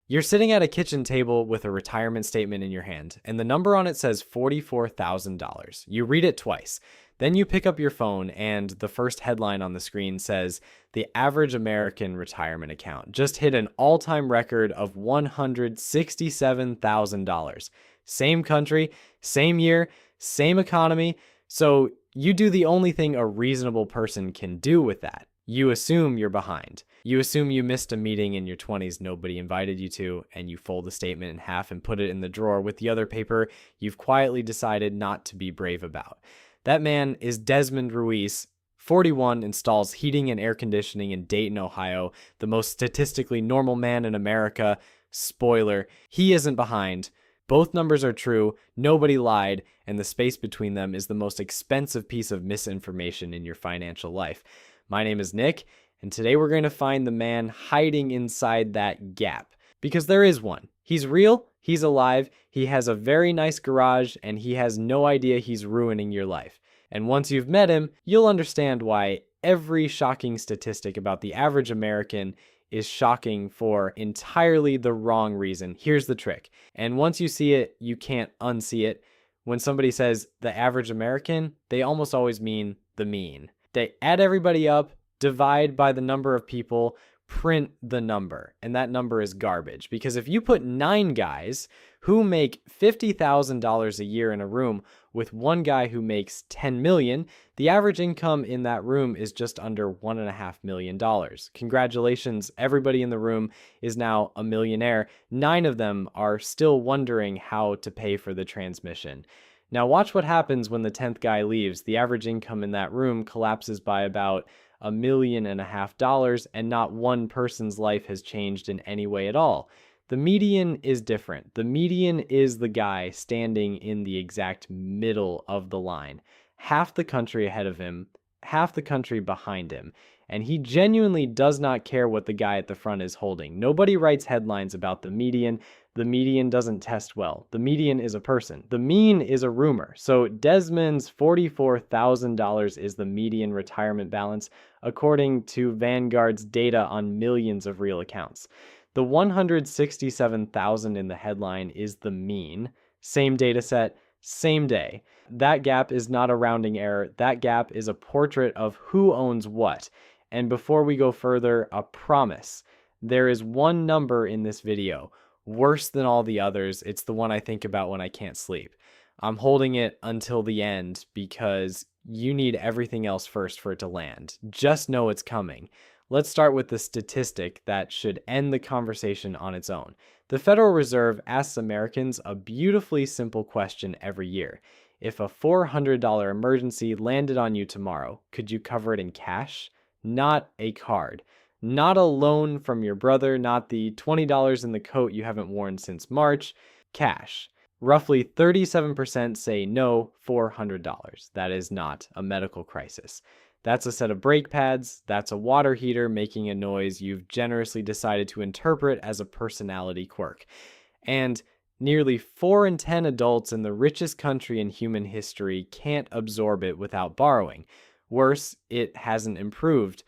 You're sitting at a kitchen table with a retirement statement in your hand, and the number on it says $44,000. You read it twice. Then you pick up your phone, and the first headline on the screen says, "The average American retirement account just hit an all-time record of $167,000. Same country, same year, same economy. So you do the only thing a reasonable person can do with that. You assume you're behind. You assume you missed a meeting in your 20s nobody invited you to, and you fold the statement in half and put it in the drawer with the other paper you've quietly decided not to be brave about. That man is Desmond Ruiz, 41, installs heating and air conditioning in Dayton, Ohio, the most statistically normal man in America. Spoiler, he isn't behind. Both numbers are true, nobody lied, and the space between them is the most expensive piece of misinformation in your financial life. My name is Nick, and today we're going to find the man hiding inside that gap. Because there is one. He's real, he's alive, he has a very nice garage, and he has no idea he's ruining your life. And once you've met him, you'll understand why every shocking statistic about the average American is shocking for entirely the wrong reason. Here's the trick. And once you see it, you can't unsee it. When somebody says the average American, they almost always mean the mean. They add everybody up, divide by the number of people, print the number, and that number is garbage. Because if you put 9 guys who make $50,000 a year in a room with one guy who makes $10 million, the average income in that room is just under $1.5 million. Congratulations, everybody in the room is now a millionaire. 9 of them are still wondering how to pay for the transmission. Now watch what happens when the 10th guy leaves. The average income in that room collapses by about $1.5 million, and not one person's life has changed in any way at all. The median is different. The median is the guy standing in the exact middle of the line. Half the country ahead of him, half the country behind him. And he genuinely does not care what the guy at the front is holding. Nobody writes headlines about the median. The median doesn't test well. The median is a person. The mean is a rumor. So Desmond's $44,000 is the median retirement balance, according to Vanguard's data on millions of real accounts. The 167,000 in the headline is the mean. Same data set, same day. That gap is not a rounding error. That gap is a portrait of who owns what. And before we go further, a promise. There is one number in this video, worse than all the others. It's the one I think about when I can't sleep. I'm holding it until the end because you need everything else first for it to land. Just know it's coming. Let's start with the statistic that should end the conversation on its own. The Federal Reserve asks Americans a beautifully simple question every year. If a $400 emergency landed on you tomorrow, could you cover it in cash? Not a card. Not a loan from your brother, not the $20 in the coat you haven't worn since March. Cash. Roughly 37% say no, $400. That is not a medical crisis. That's a set of brake pads, that's a water heater making a noise you've generously decided to interpret as a personality quirk. And nearly 4 in 10 adults in the richest country in human history can't absorb it without borrowing. Worse, it hasn't improved.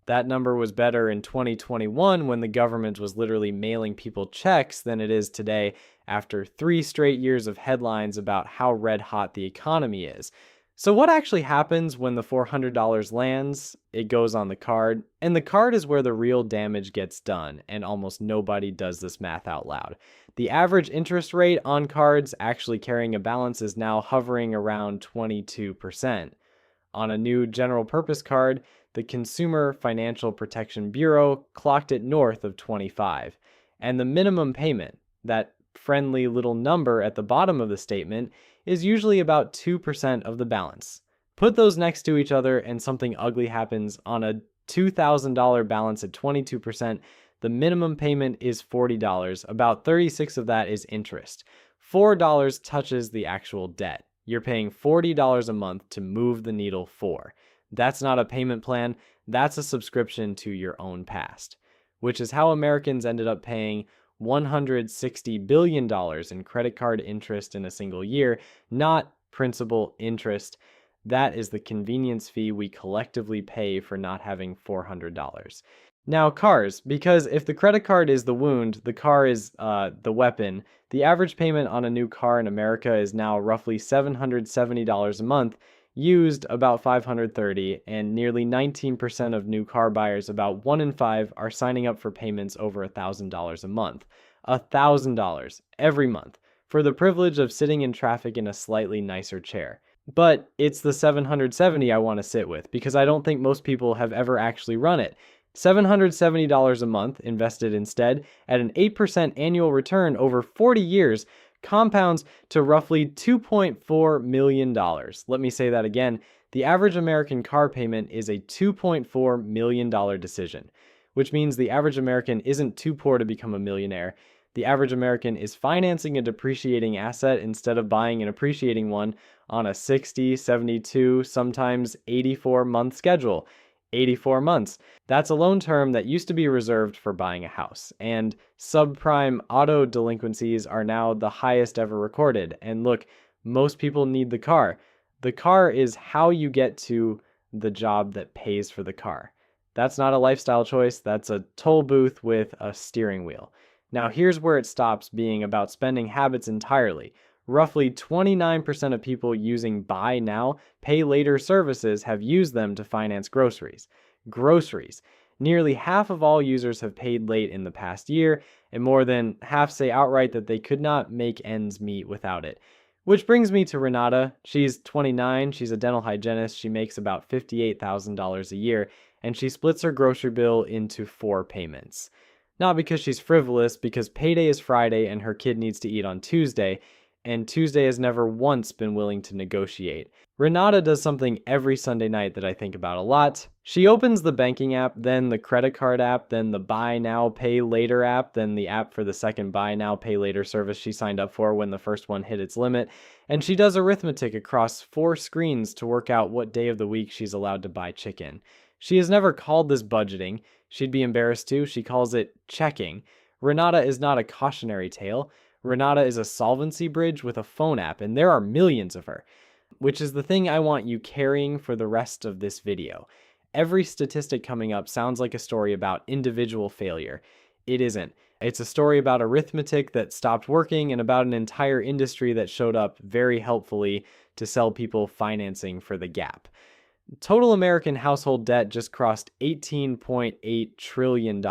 That number was better in 2021 when the government was literally mailing people checks than it is today after 3 straight years of headlines about how red hot the economy is. So what actually happens when the $400 lands? It goes on the card, and the card is where the real damage gets done, and almost nobody does this math out loud. The average interest rate on cards actually carrying a balance is now hovering around 22%. On a new general purpose card, the Consumer Financial Protection Bureau clocked it north of 25. And the minimum payment, that friendly little number at the bottom of the statement, is usually about 2% of the balance. Put those next to each other and something ugly happens. On a $2,000 balance at 22%, the minimum payment is $40. About 36 of that is interest. $4 touches the actual debt. You're paying $40 a month to move the needle for. That's not a payment plan, that's a subscription to your own past. Which is how Americans ended up paying $160 billion in credit card interest in a single year, not principal interest. That is the convenience fee we collectively pay for not having $400. Now, cars, because if the credit card is the wound, the car is the weapon. The average payment on a new car in America is now roughly $770 a month, used about $530, and nearly 19% of new car buyers, about 1 in 5, are signing up for payments over $1,000 a month. $1,000 every month for the privilege of sitting in traffic in a slightly nicer chair. But it's the 770 I want to sit with because I don't think most people have ever actually run it. $770 a month invested instead at an 8% annual return over 40 years compounds to roughly $2.4 million. Let me say that again. The average American car payment is a $2.4 million decision, which means the average American isn't too poor to become a millionaire. The average American is financing a depreciating asset instead of buying an appreciating one on a 60, 72, sometimes 84-month schedule. 84 months. That's a loan term that used to be reserved for buying a house. And subprime auto delinquencies are now the highest ever recorded. And look, most people need the car. The car is how you get to the job that pays for the car. That's not a lifestyle choice. That's a toll booth with a steering wheel. Now, here's where it stops being about spending habits entirely. Roughly 29% of people using buy now, pay later services have used them to finance groceries. Groceries. Nearly half of all users have paid late in the past year, and more than half say outright that they could not make ends meet without it. Which brings me to Renata. She's 29, she's a dental hygienist, she makes about $58,000 a year, and she splits her grocery bill into 4 payments. Not because she's frivolous, because payday is Friday and her kid needs to eat on Tuesday, and Tuesday has never once been willing to negotiate. Renata does something every Sunday night that I think about a lot. She opens the banking app, then the credit card app, then the buy now, pay later app, then the app for the second buy now, pay later service she signed up for when the first one hit its limit, and she does arithmetic across 4 screens to work out what day of the week she's allowed to buy chicken. She has never called this budgeting. She'd be embarrassed to. She calls it checking. Renata is not a cautionary tale. Renata is a solvency bridge with a phone app, and there are millions of her, which is the thing I want you carrying for the rest of this video. Every statistic coming up sounds like a story about individual failure. It isn't. It's a story about arithmetic that stopped working and about an entire industry that showed up very helpfully to sell people financing for the gap. Total American household debt just crossed $18.8 trillion,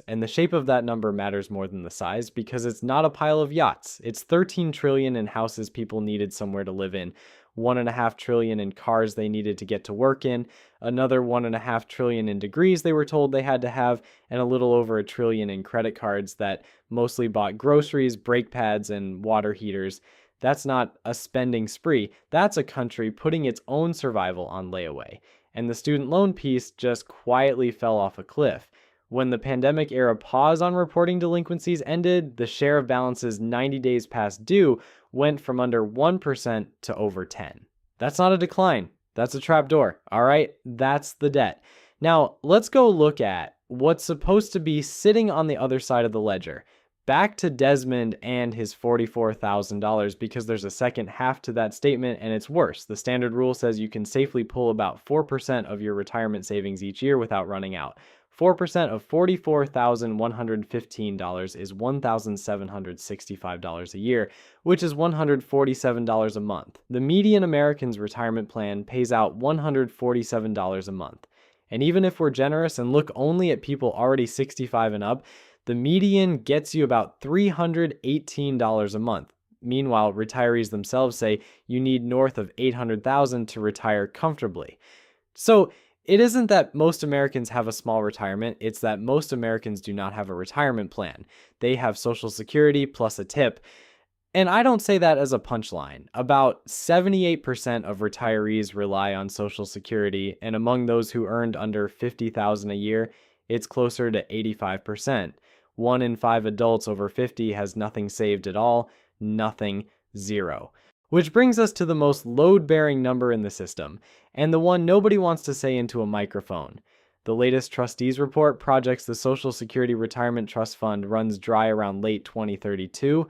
and the shape of that number matters more than the size because it's not a pile of yachts. It's $13 trillion in houses people needed somewhere to live in, $1.5 trillion in cars they needed to get to work in, another $1.5 trillion in degrees they were told they had to have, and a little over $1 trillion in credit cards that mostly bought groceries, brake pads, and water heaters. That's not a spending spree. That's a country putting its own survival on layaway. And the student loan piece just quietly fell off a cliff. When the pandemic era pause on reporting delinquencies ended, the share of balances 90 days past due went from under 1% to over 10%. That's not a decline. That's a trapdoor. All right, that's the debt. Now, let's go look at what's supposed to be sitting on the other side of the ledger. Back to Desmond and his $44,000 because there's a second half to that statement and it's worse. The standard rule says you can safely pull about 4% of your retirement savings each year without running out. 4% of $44,115 is $1,765 a year, which is $147 a month. The median American's retirement plan pays out $147 a month. And even if we're generous and look only at people already 65 and up, the median gets you about $318 a month. Meanwhile, retirees themselves say you need north of $800,000 to retire comfortably. So it isn't that most Americans have a small retirement, it's that most Americans do not have a retirement plan. They have Social Security plus a tip. And I don't say that as a punchline. About 78% of retirees rely on Social Security, and among those who earned under $50,000 a year, it's closer to 85%. 1 in 5 adults over 50 has nothing saved at all, nothing, zero. Which brings us to the most load-bearing number in the system, and the one nobody wants to say into a microphone. The latest trustees report projects the Social Security Retirement Trust Fund runs dry around late 2032.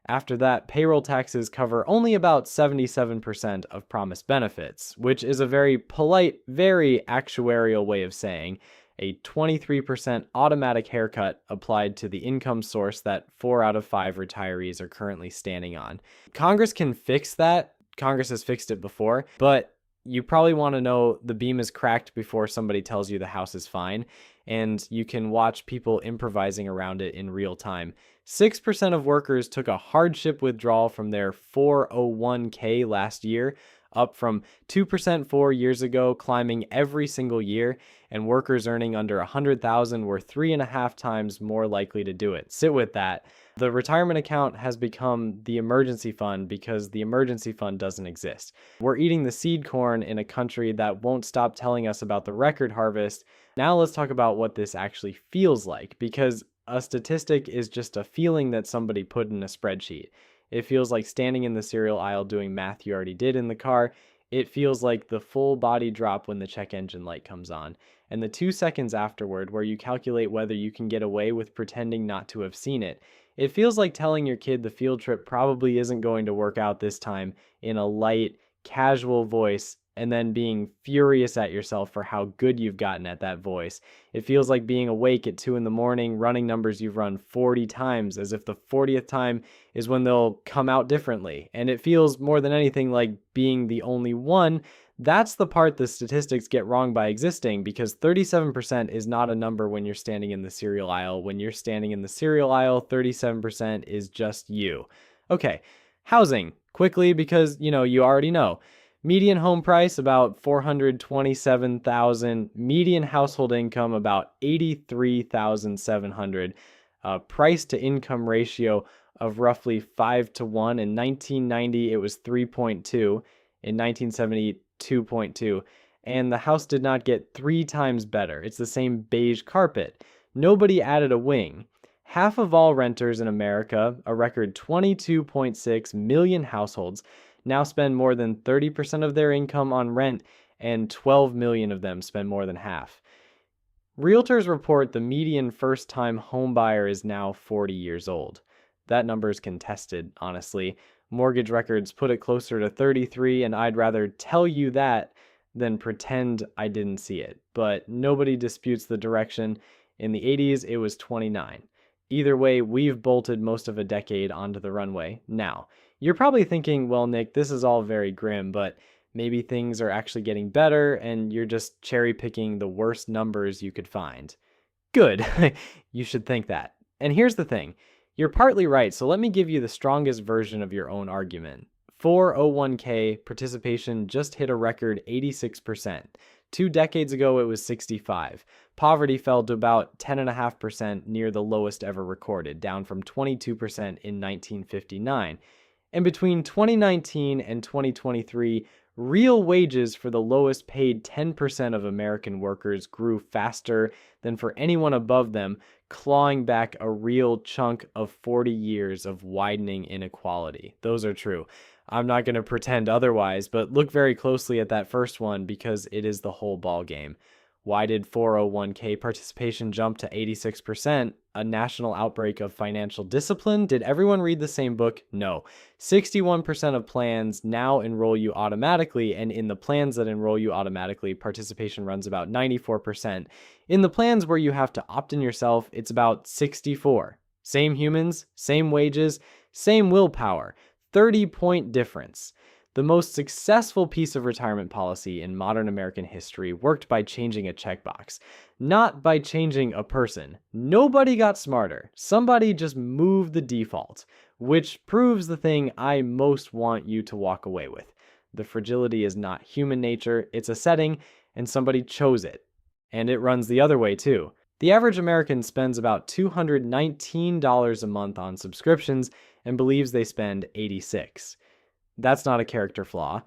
After that, payroll taxes cover only about 77% of promised benefits, which is a very polite, very actuarial way of saying a 23% automatic haircut applied to the income source that 4 out of 5 retirees are currently standing on. Congress can fix that. Congress has fixed it before, but you probably want to know the beam is cracked before somebody tells you the house is fine, and you can watch people improvising around it in real time. 6% of workers took a hardship withdrawal from their 401k last year, up from 2% 4 years ago, climbing every single year, and workers earning under 100,000 were 3.5 times more likely to do it. Sit with that. The retirement account has become the emergency fund because the emergency fund doesn't exist. We're eating the seed corn in a country that won't stop telling us about the record harvest. Now let's talk about what this actually feels like, because a statistic is just a feeling that somebody put in a spreadsheet. It feels like standing in the cereal aisle doing math you already did in the car. It feels like the full body drop when the check engine light comes on, and the 2 seconds afterward where you calculate whether you can get away with pretending not to have seen it. It feels like telling your kid the field trip probably isn't going to work out this time in a light, casual voice, and then being furious at yourself for how good you've gotten at that voice. It feels like being awake at 2 in the morning, running numbers you've run 40 times, as if the 40th time is when they'll come out differently. And it feels more than anything like being the only one. That's the part the statistics get wrong by existing, because 37% is not a number when you're standing in the cereal aisle. When you're standing in the cereal aisle, 37% is just you. Okay, housing, quickly, because, you already know. Median home price, about $427,000. Median household income, about $83,700. Price to income ratio of roughly 5 to 1. In 1990, it was 3.2. In 1970, 2.2. And the house did not get 3 times better. It's the same beige carpet. Nobody added a wing. Half of all renters in America, a record 22.6 million households, now spend more than 30% of their income on rent, and 12 million of them spend more than half. Realtors report the median first-time home buyer is now 40 years old. That number is contested, honestly. Mortgage records put it closer to 33, and I'd rather tell you that than pretend I didn't see it. But nobody disputes the direction. In the 80s, it was 29. Either way, we've bolted most of a decade onto the runway. Now, you're probably thinking, well, Nick, this is all very grim, but maybe things are actually getting better and you're just cherry picking the worst numbers you could find. Good. You should think that. And here's the thing. You're partly right, so let me give you the strongest version of your own argument. 401k participation just hit a record 86%. 2 decades ago, it was 65%. Poverty fell to about 10.5%, near the lowest ever recorded, down from 22% in 1959. And between 2019 and 2023, real wages for the lowest paid 10% of American workers grew faster than for anyone above them, clawing back a real chunk of 40 years of widening inequality. Those are true. I'm not going to pretend otherwise, but look very closely at that first one because it is the whole ball game. Why did 401k participation jump to 86%? A national outbreak of financial discipline? Did everyone read the same book? No. 61% of plans now enroll you automatically, and in the plans that enroll you automatically, participation runs about 94%. In the plans where you have to opt in yourself, it's about 64%. Same humans, same wages, same willpower. 30-point difference. The most successful piece of retirement policy in modern American history worked by changing a checkbox, not by changing a person. Nobody got smarter. Somebody just moved the default, which proves the thing I most want you to walk away with. The fragility is not human nature, it's a setting, and somebody chose it. And it runs the other way too. The average American spends about $219 a month on subscriptions and believes they spend $86. That's not a character flaw.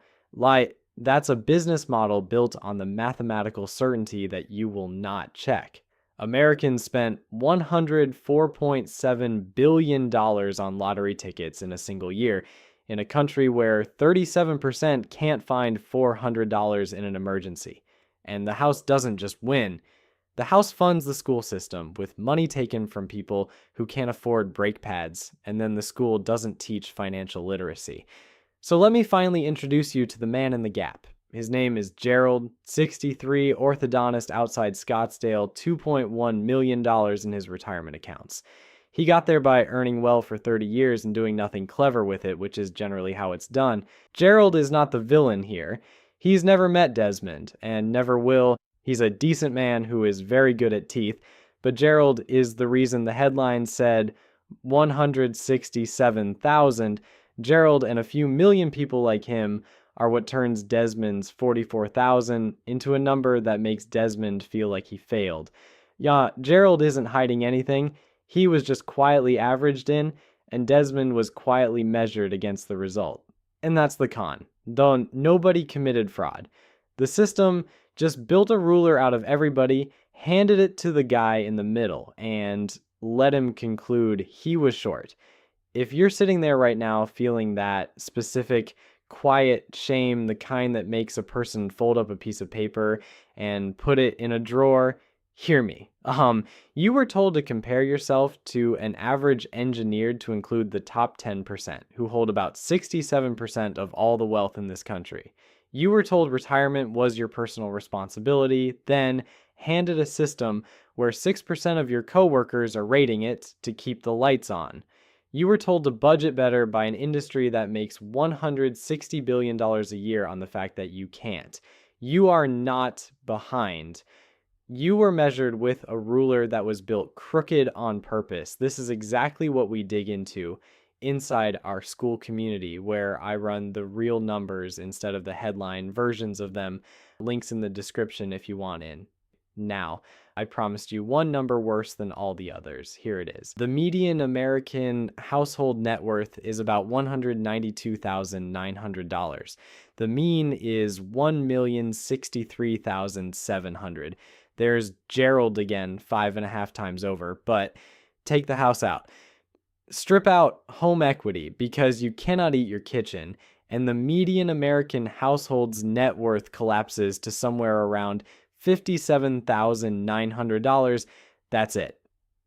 That's a business model built on the mathematical certainty that you will not check. Americans spent $104.7 billion on lottery tickets in a single year, in a country where 37% can't find $400 in an emergency. And the House doesn't just win. The House funds the school system with money taken from people who can't afford brake pads, and then the school doesn't teach financial literacy. So let me finally introduce you to the man in the gap. His name is Gerald, 63, orthodontist outside Scottsdale, $2.1 million in his retirement accounts. He got there by earning well for 30 years and doing nothing clever with it, which is generally how it's done. Gerald is not the villain here. He's never met Desmond, and never will. He's a decent man who is very good at teeth, but Gerald is the reason the headline said 167,000. Gerald and a few million people like him are what turns Desmond's 44,000 into a number that makes Desmond feel like he failed. Yeah, Gerald isn't hiding anything. He was just quietly averaged in, and Desmond was quietly measured against the result. And that's the con. Though nobody committed fraud. The system just built a ruler out of everybody, handed it to the guy in the middle, and let him conclude he was short. If you're sitting there right now feeling that specific quiet shame, the kind that makes a person fold up a piece of paper and put it in a drawer, hear me. You were told to compare yourself to an average engineered to include the top 10%, who hold about 67% of all the wealth in this country. You were told retirement was your personal responsibility, then handed a system where 6% of your coworkers are rating it to keep the lights on. You were told to budget better by an industry that makes $160 billion a year on the fact that you can't. You are not behind. You were measured with a ruler that was built crooked on purpose. This is exactly what we dig into inside our school community, where I run the real numbers instead of the headline versions of them. Links in the description if you want in. Now, I promised you one number worse than all the others. Here it is. The median American household net worth is about $192,900. The mean is $1,063,700. There's Gerald again, 5.5 times over, but take the house out. Strip out home equity because you cannot eat your kitchen, and the median American household's net worth collapses to somewhere around $57,900. That's it.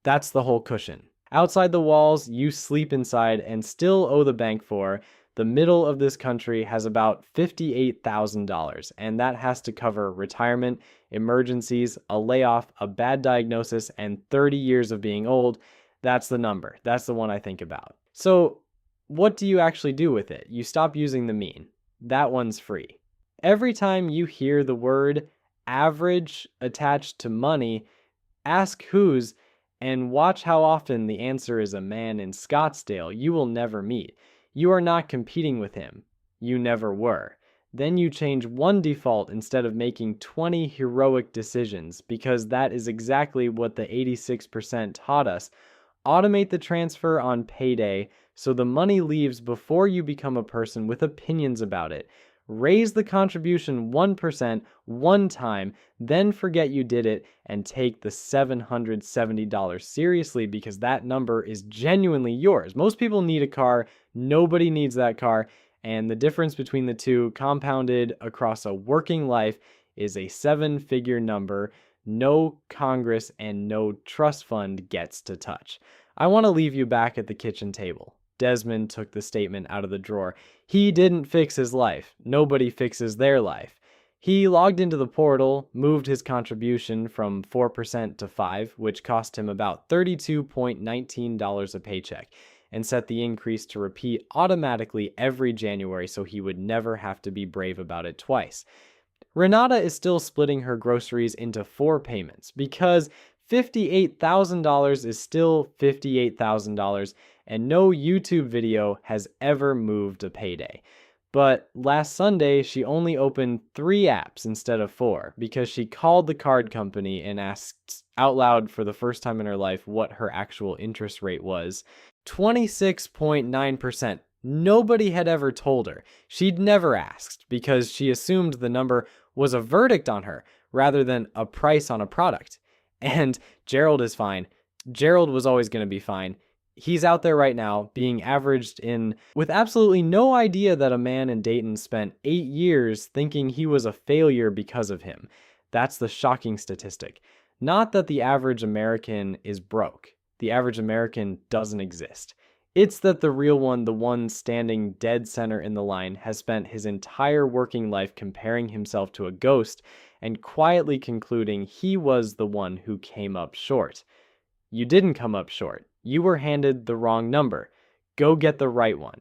That's the whole cushion. Outside the walls, you sleep inside and still owe the bank for. The middle of this country has about $58,000, and that has to cover retirement, emergencies, a layoff, a bad diagnosis, and 30 years of being old. That's the number. That's the one I think about. So what do you actually do with it? You stop using the mean. That one's free. Every time you hear the word average attached to money, ask whose, and watch how often the answer is a man in Scottsdale you will never meet. You are not competing with him. You never were. Then you change one default instead of making 20 heroic decisions, because that is exactly what the 86% taught us. Automate the transfer on payday so the money leaves before you become a person with opinions about it. Raise the contribution 1% one time, then forget you did it and take the $770 seriously, because that number is genuinely yours. Most people need a car. Nobody needs that car. And the difference between the two compounded across a working life is a 7-figure number no Congress and no trust fund gets to touch. I want to leave you back at the kitchen table. Desmond took the statement out of the drawer. He didn't fix his life. Nobody fixes their life. He logged into the portal, moved his contribution from 4% to 5%, which cost him about $32.19 a paycheck, and set the increase to repeat automatically every January so he would never have to be brave about it twice. Renata is still splitting her groceries into 4 payments because $58,000 is still $58,000, and no YouTube video has ever moved a payday. But last Sunday, she only opened 3 apps instead of 4 because she called the card company and asked out loud for the first time in her life what her actual interest rate was. 26.9%. Nobody had ever told her. She'd never asked because she assumed the number was a verdict on her rather than a price on a product. And Gerald is fine. Gerald was always going to be fine. He's out there right now being averaged in with absolutely no idea that a man in Dayton spent 8 years thinking he was a failure because of him. That's the shocking statistic. Not that the average American is broke. The average American doesn't exist. It's that the real one, the one standing dead center in the line, has spent his entire working life comparing himself to a ghost and quietly concluding he was the one who came up short. You didn't come up short. You were handed the wrong number. Go get the right one.